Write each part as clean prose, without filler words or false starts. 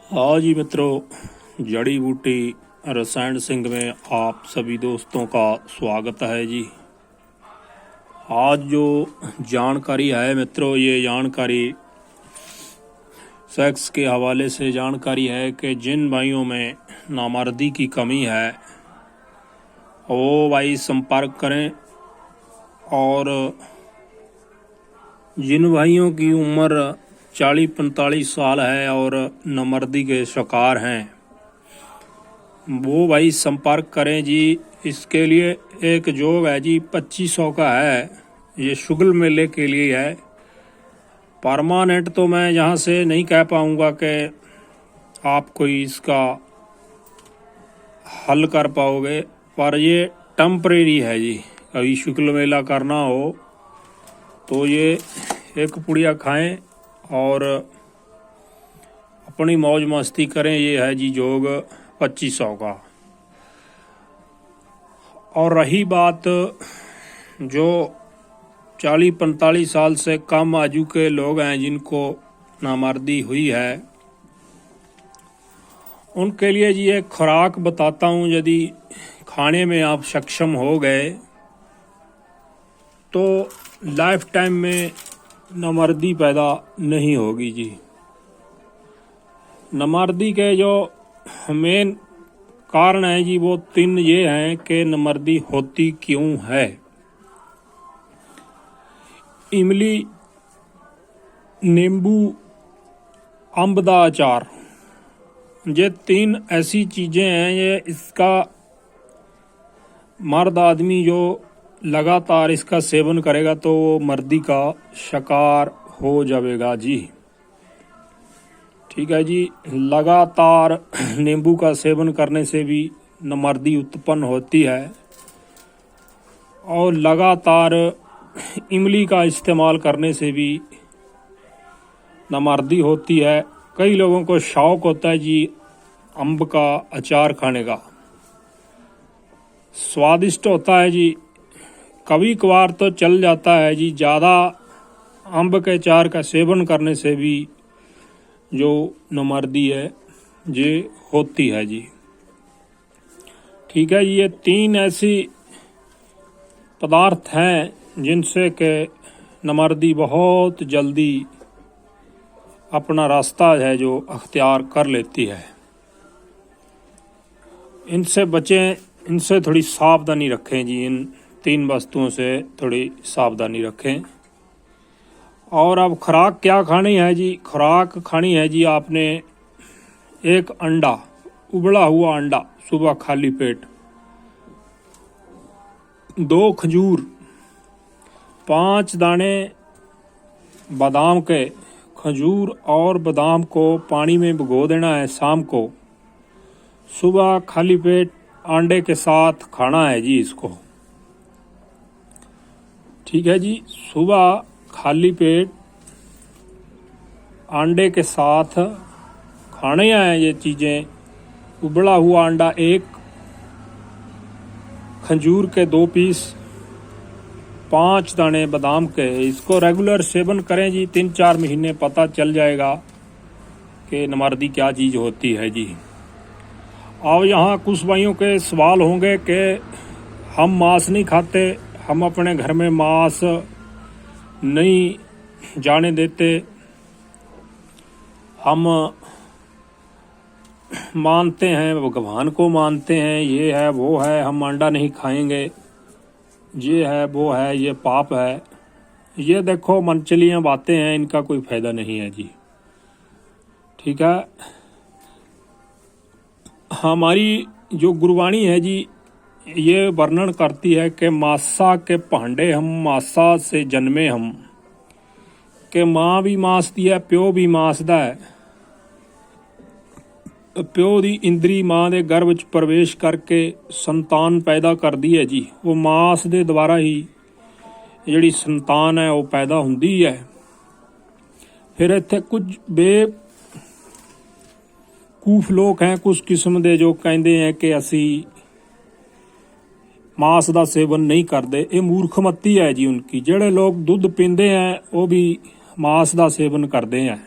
हाँ जी मित्रों, जड़ी बूटी रसायन सिंह में आप सभी दोस्तों का स्वागत है जी। आज जो जानकारी है मित्रों, ये जानकारी सेक्स के हवाले से जानकारी है कि जिन भाइयों में नामर्दी की कमी है वो भाई संपर्क करें, और जिन भाइयों की उम्र 40-45 साल है और नामर्दी के शिकार हैं वो भाई संपर्क करें जी। इसके लिए एक जॉब है जी, 2500 का है। ये शुगल मेले के लिए है। परमानेंट तो मैं यहाँ से नहीं कह पाऊँगा कि आप कोई इसका हल कर पाओगे, पर ये टेम्परेरी है जी। कभी शुक्ल मेला करना हो तो ये एक पुड़िया खाएं और अपनी मौज मस्ती करें। ये है जी जोग 2500 का। और रही बात जो 40-45 साल से कम आयु के लोग हैं जिनको नामर्दी हुई है, उनके लिए जी एक खुराक बताता हूँ। यदि खाने में आप सक्षम हो गए तो लाइफ टाइम में नामर्दी पैदा नहीं होगी जी। नामर्दी के जो मेन कारण है जी वो 3 ये हैं कि नामर्दी होती क्यों है। इमली, नींबू, अम्ब दा अचार, ये 3 ऐसी चीज़ें हैं। ये इसका मर्द आदमी जो लगातार इसका सेवन करेगा तो वो मर्दी का शिकार हो जाएगा जी। ठीक है जी। लगातार नींबू का सेवन करने से भी नामर्दी उत्पन्न होती है, और लगातार इमली का इस्तेमाल करने से भी नामर्दी होती है। कई लोगों को शौक होता है जी अम्ब का अचार खाने का, स्वादिष्ट होता है जी। कभी कभार तो चल जाता है जी, ज़्यादा अम्ब के अचार का सेवन करने से भी जो नामर्दी है ये होती है जी। ठीक है। ये 3 ऐसी पदार्थ हैं जिनसे के नामर्दी बहुत जल्दी अपना रास्ता है जो अख्तियार कर लेती है। इनसे बचें, इनसे थोड़ी सावधानी रखें जी। इन 3 वस्तुओं से थोड़ी सावधानी रखें। और अब खुराक क्या खानी है जी? खुराक खानी है जी आपने एक अंडा, उबला हुआ अंडा सुबह खाली पेट, 2 खजूर, 5 दाने बादाम के। खजूर और बादाम को पानी में भिगो देना है शाम को। सुबह खाली पेट अंडे के साथ खाना है जी इसको। ठीक है जी। सुबह खाली पेट अंडे के साथ खाने हैं ये चीज़ें। उबला हुआ अंडा 1, खजूर के 2 पीस, 5 दाने बादाम के। इसको रेगुलर सेवन करें जी 3-4 महीने, पता चल जाएगा कि नामर्दी क्या चीज़ होती है जी। अब यहाँ कुछ भाइयों के सवाल होंगे कि हम मांस नहीं खाते, हम अपने घर में मांस नहीं जाने देते, हम मानते हैं भगवान को मानते हैं, ये है वो है, हम अंडा नहीं खाएंगे, ये है वो है, ये पाप है। ये देखो मनचलियाँ बातें हैं, इनका कोई फायदा नहीं है जी। ठीक है। हमारी जो गुरबाणी है जी ये वर्णन करती है कि मासा के भांडे हम, मासा से जन्मे हम, कि माँ भी मास दी है, प्यो भी मास दा है। प्यो दी इंद्री माँ दे गर्भ च प्रवेश करके संतान पैदा कर दी है जी। वो मास दे द्वारा ही जिहड़ी संतान है वो पैदा हुंदी है। फिर इत्थे कुछ बेवकूफ लोग हैं, कुछ किस्म दे, जो कहते हैं कि असी मांस का सेवन नहीं करते। ये मूर्खमती है जी उनकी। जेड़े लोग दुध पींदे हैं वो भी मांस का सेवन करते हैं।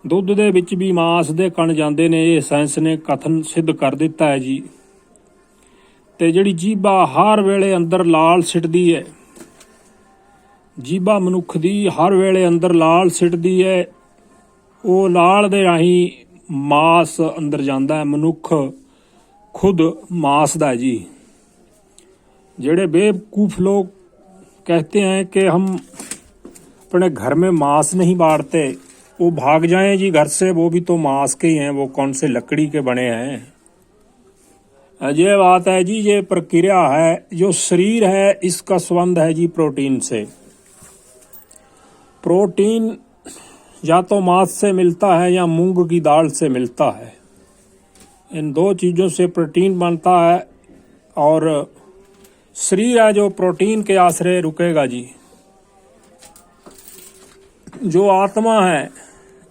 ਦੁੱਧ ਦੇ ਵਿੱਚ ਵੀ ਮਾਸ ਦੇ ਕਣ ਜਾਂਦੇ ਨੇ, ਇਹ ਸਾਇੰਸ ਨੇ ਕਥਨ ਸਿੱਧ ਕਰ ਦਿੱਤਾ ਹੈ ਜੀ। ਤੇ ਜਿਹੜੀ ਜੀਭਾ ਹਰ ਵੇਲੇ ਅੰਦਰ ਲਾਲ ਸਿੱਟਦੀ ਹੈ, ਜੀਭਾ ਮਨੁੱਖ ਦੀ ਹਰ ਵੇਲੇ ਅੰਦਰ ਲਾਲ ਸਿੱਟਦੀ ਹੈ, ਉਹ ਲਾਲ ਦੇ ਰਾਹੀਂ ਮਾਸ ਅੰਦਰ ਜਾਂਦਾ ਹੈ। ਮਨੁੱਖ खुद मांस दा जी। जेड़े बेवकूफ़ लोग कहते हैं कि हम अपने घर में मांस नहीं बांटते, वो भाग जाएं जी घर से, वो भी तो मांस के ही हैं, वो कौन से लकड़ी के बने हैं। ये बात है जी, ये प्रक्रिया है। जो शरीर है इसका संबंध है जी प्रोटीन से। प्रोटीन या तो मांस से मिलता है या मूंग की दाल से मिलता है। इन दो चीज़ों से प्रोटीन बनता है और शरीर है जो प्रोटीन के आश्रय रुकेगा जी। जो आत्मा है,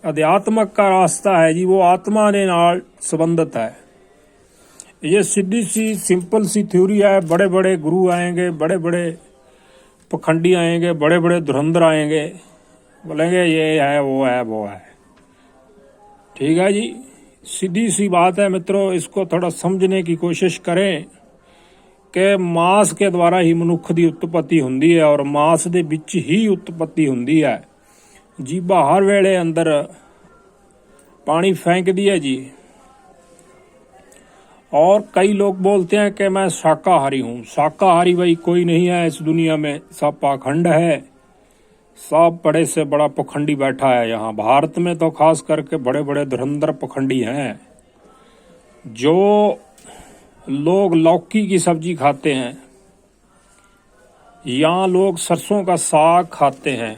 अध्यात्मक का रास्ता है जी, वो आत्मा ने नाल संबंधित है। ये सीधी सी सिंपल सी थ्योरी है। बड़े बड़े गुरु आएंगे, बड़े बड़े पखंडी आएंगे, बड़े बड़े धुरंधर आएंगे, बोलेंगे ये है वो है वो है। ठीक है जी, सीधी सी बात है मित्रों। इसको थोड़ा समझने की कोशिश करें कि मांस के द्वारा ही मनुख की उत्पत्ति होंदी है और मांस दे विच ही उत्पत्ति होंदी है। जीभा हर वेले अंदर पानी फेंकदी है जी। और कई लोग बोलते हैं कि मैं शाकाहारी हूँ। शाकाहारी भाई कोई नहीं है इस दुनिया में, सब पाखंड है। सब बड़े से बड़ा पखंडी बैठा है यहाँ भारत में, तो खास करके बड़े बड़े धुरंधर पखंडी हैं। जो लोग लौकी की सब्जी खाते हैं, यहाँ लोग सरसों का साग खाते हैं,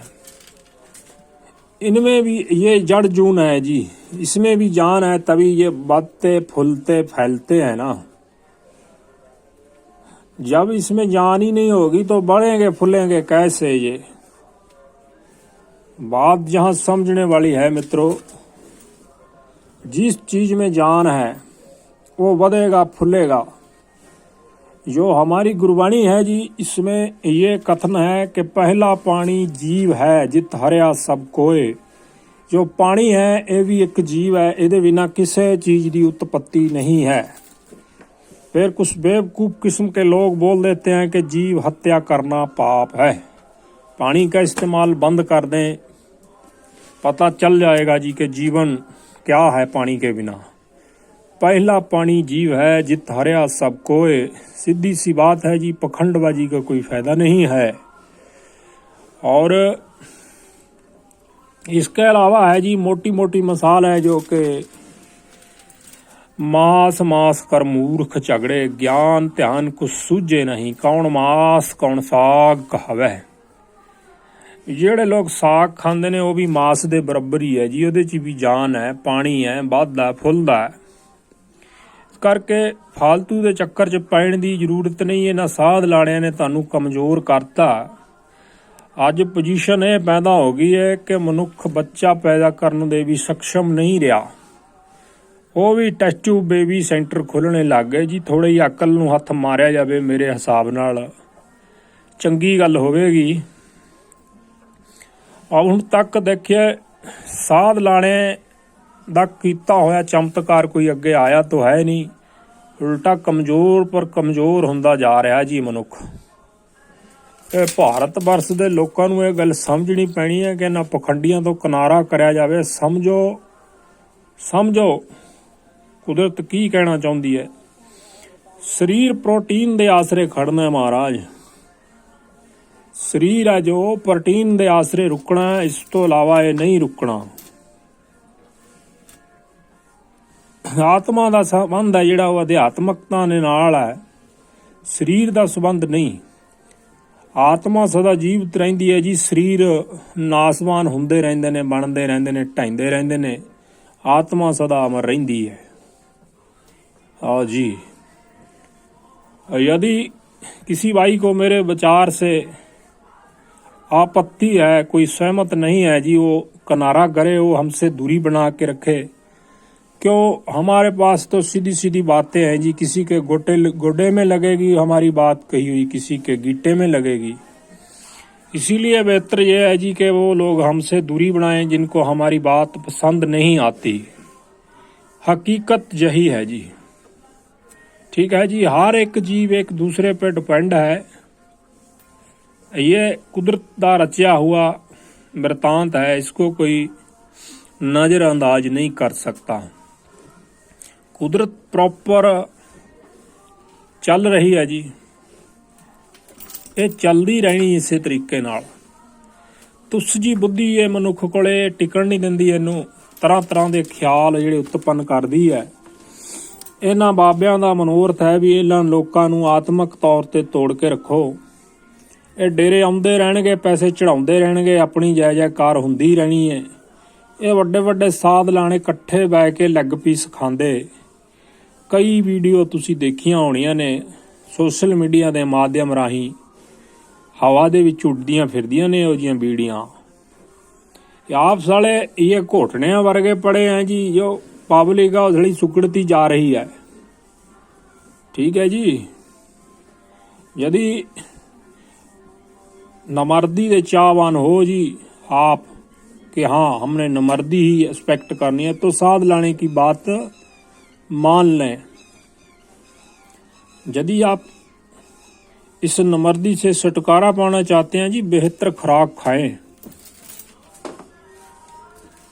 इनमें भी ये जड़ जून है जी, इसमें भी जान है, तभी ये बढ़ते फूलते फैलते हैं ना। जब इसमें जान ही नहीं होगी तो बढ़ेंगे फूलेंगे कैसे? ये बात जहाँ समझने वाली है मित्रों। जिस चीज में जान है वो बढ़ेगा फूलेगा। जो हमारी गुरबाणी है जी, इसमें ये कथन है कि पहला पानी जीव है जित हरिया सब कोय। जो पानी है ये भी एक जीव है, ਇਹਦੇ बिना किसी चीज की उत्पत्ति नहीं है। फिर कुछ बेवकूफ किस्म के लोग बोल देते हैं कि जीव हत्या करना पाप है। पानी का इस्तेमाल बंद कर दें, पता चल जाएगा जी कि जीवन क्या है पानी के बिना। पहला पानी जीव है जित हरिया सब कोय। सीधी सी बात है जी, पखंडबाजी का कोई फायदा नहीं है। और इसके अलावा है जी मोटी मोटी मिसाल है जो कि मास मास कर मूर्ख झगड़े, ज्ञान ध्यान कुछ सूझे नहीं, कौन मास कौन साग कहावे। ਜਿਹੜੇ ਲੋਕ ਸਾਗ ਖਾਂਦੇ ਨੇ ਉਹ ਵੀ ਮਾਸ ਦੇ ਬਰਾਬਰ ਹੀ ਹੈ ਜੀ। ਉਹਦੇ 'ਚ ਵੀ ਜਾਨ ਹੈ, ਪਾਣੀ ਹੈ, ਵੱਧਦਾ ਫੁੱਲਦਾ ਹੈ। ਇਸ ਕਰਕੇ ਫਾਲਤੂ ਦੇ ਚੱਕਰ 'ਚ ਪੈਣ ਦੀ ਜ਼ਰੂਰਤ ਨਹੀਂ। ਇਹਨਾਂ ਸਾਧ ਲਾਣਿਆਂ ਨੇ ਤੁਹਾਨੂੰ ਕਮਜ਼ੋਰ ਕਰਤਾ। ਅੱਜ ਪੋਜੀਸ਼ਨ ਇਹ ਪੈਦਾ ਹੋ ਗਈ ਹੈ ਕਿ ਮਨੁੱਖ ਬੱਚਾ ਪੈਦਾ ਕਰਨ ਦੇ ਵੀ ਸક્ષਮ ਨਹੀਂ ਰਿਹਾ। ਉਹ ਵੀ ਟੈਸਟ ਟਿਊਬ ਬੇਬੀ ਸੈਂਟਰ ਖੋਲ੍ਹਣੇ ਲੱਗ ਗਏ ਜੀ। ਥੋੜ੍ਹੀ ਜਿਹੀ ਅਕਲ ਨੂੰ ਹੱਥ ਮਾਰਿਆ ਜਾਵੇ ਮੇਰੇ ਹਿਸਾਬ ਨਾਲ ਚੰਗੀ ਗੱਲ ਹੋਵੇਗੀ। ਹੁਣ ਤੱਕ ਦੇਖਿਆ ਸਾਧ ਲਾਣੇ ਦਾ ਕੀਤਾ ਹੋਇਆ ਚਮਤਕਾਰ ਕੋਈ ਅੱਗੇ ਆਇਆ ਤਾਂ ਹੈ ਨਹੀਂ, ਉਲਟਾ ਕਮਜ਼ੋਰ ਪਰ ਕਮਜ਼ੋਰ ਹੁੰਦਾ ਜਾ ਰਿਹਾ ਜੀ ਮਨੁੱਖ। ਇਹ ਭਾਰਤ ਵਰਸ ਦੇ ਲੋਕਾਂ ਨੂੰ ਇਹ ਗੱਲ ਸਮਝਣੀ ਪੈਣੀ ਹੈ ਕਿ ਇਹਨਾਂ ਪਖੰਡੀਆਂ ਤੋਂ ਕਿਨਾਰਾ ਕਰਿਆ ਜਾਵੇ। ਸਮਝੋ ਕੁਦਰਤ ਕੀ ਕਹਿਣਾ ਚਾਹੁੰਦੀ ਹੈ। ਸਰੀਰ ਪ੍ਰੋਟੀਨ ਦੇ ਆਸਰੇ ਖੜਨਾ ਹੈ ਮਹਾਰਾਜ। ਸਰੀਰ ਹੈ ਜੋ ਪ੍ਰੋਟੀਨ ਦੇ ਆਸਰੇ ਰੁਕਣਾ, ਇਸ ਤੋਂ ਇਲਾਵਾ ਇਹ ਨਹੀਂ ਰੁਕਣਾ। ਆਤਮਾ ਦਾ ਸੰਬੰਧ ਹੈ ਜਿਹੜਾ ਉਹ ਅਧਿਆਤਮਕਤਾ ਦੇ ਨਾਲ ਹੈ, ਸਰੀਰ ਦਾ ਸੰਬੰਧ ਨਹੀਂ। ਆਤਮਾ ਸਦਾ ਜੀਵਤ ਰਹਿੰਦੀ ਹੈ ਜੀ। ਸਰੀਰ ਨਾਸਵਾਨ ਹੁੰਦੇ ਰਹਿੰਦੇ ਨੇ, ਬਣਦੇ ਰਹਿੰਦੇ ਨੇ, ਢਹਿੰਦੇ ਰਹਿੰਦੇ ਨੇ। आत्मा सदा अमर रहिंदी है। हाँ जी, यदि किसी भाई को मेरे विचार से आपत्ति है, कोई सहमत नहीं है जी, वो किनारा करे, वो हमसे दूरी बना के रखे। क्यों, हमारे पास तो सीधी सीधी बातें हैं जी। किसी के गोडे में लगेगी हमारी बात कही हुई, किसी के गीटे में लगेगी। इसीलिए बेहतर यह है जी कि वो लोग हमसे दूरी बनाएं जिनको हमारी बात पसंद नहीं आती। हकीकत यही है जी। ठीक है जी, हर एक जीव एक दूसरे पे डिपेंड है। ये कुदरत का रचा हुआ वृतांत है, इसको कोई नजरअंदाज नहीं कर सकता। कुदरत प्रॉपर चल रही है जी, ਇਹ ਚੱਲਦੀ ਰਹਿਣੀ ਇਸੇ ਤਰੀਕੇ ਨਾਲ। ਤੁਸ ਜੀ ਬੁੱਧੀ ਇਹ ਮਨੁੱਖ ਕੋਲੇ ਟਿਕਣ ਨਹੀਂ ਦਿੰਦੀ, ਇਹਨੂੰ ਤਰ੍ਹਾਂ ਤਰ੍ਹਾਂ ਦੇ ਖਿਆਲ ਜਿਹੜੇ ਉਤਪੰਨ ਕਰਦੀ ਹੈ। ਇਹਨਾਂ ਬਾਬਿਆਂ ਦਾ ਮਨੋਰਥ ਹੈ ਵੀ ਇਹਨਾਂ ਲੋਕਾਂ ਨੂੰ ਆਤਮਿਕ ਤੌਰ ਤੇ ਤੋੜ ਕੇ ਰੱਖੋ। ਇਹ ਡੇਰੇ ਆਉਂਦੇ ਰਹਿਣਗੇ, ਪੈਸੇ ਚੜਾਉਂਦੇ ਰਹਿਣਗੇ, ਆਪਣੀ ਜੈ ਜੈਕਾਰ ਹੁੰਦੀ ਰਹਿਣੀ ਹੈ। ਇਹ ਵੱਡੇ ਵੱਡੇ ਸਾਧ ਲਾਣੇ ਇਕੱਠੇ ਬੈ ਕੇ ਲੈਗ ਪੀਸ ਖਾਂਦੇ। ਕਈ ਵੀਡੀਓ ਤੁਸੀਂ ਦੇਖੀਆਂ ਹੋਣੀਆਂ ਨੇ ਸੋਸ਼ਲ ਮੀਡੀਆ ਦੇ ਮਾਧਿਅਮ ਰਾਹੀਂ, ਹਵਾ ਦੇ ਵਿੱਚ ਉੱਡਦੀਆਂ ਫਿਰਦੀਆਂ ਨੇ ਇਹੋ ਜਿਹੀਆਂ ਬੀੜੀਆਂ। ਆਪ ਸਾਲੇ ਇਹ ਘੋਟਣਿਆਂ ਵਰਗੇ ਪੜੇ हैं जी, जो पब्लिक है उसड़ी सुकड़ती जा रही है। ठीक है जी, यदि नमर्दी दे चाहवान हो जी आप कि हाँ हमने नमर्दी ही एक्सपेक्ट करनी है, तो साध लाने की बात मान लें। यदि आप इस नमर्दी से छुटकारा पाना चाहते हैं जी, बेहतर खुराक खाएं।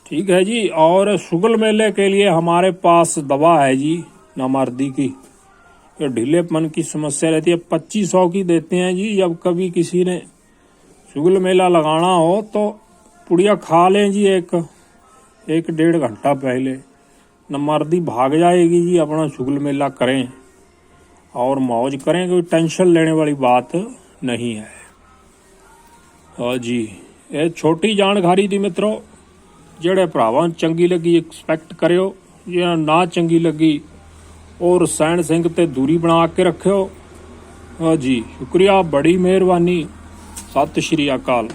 ठीक है जी, और शुगल मेले के लिए हमारे पास दवा है जी नमर्दी की। ये ढीलेपन की समस्या रहती है, 2500 की देते हैं जी। जब कभी किसी ने शुगल मेला लगाना हो तो पुड़िया खा लें जी, एक 1.5 घंटा पहले नमर्दी भाग जाएगी जी। अपना शुगल मेला करें और मौज करें, कोई टेंशन लेने वाली बात नहीं है। हाँ जी, ये छोटी जानकारी थी मित्रों। ਜਿਹੜੇ ਭਰਾਵਾਂ ਚੰਗੀ ਲੱਗੀ ਐਕਸਪੈਕਟ ਕਰਿਓ, ਜੇ ਨਾ ਚੰਗੀ ਲੱਗੀ और रसायन सिंह ते दूरी बना के रखियो। हाँ जी, शुक्रिया, बड़ी मेहरबानी। सत श्री अकाल।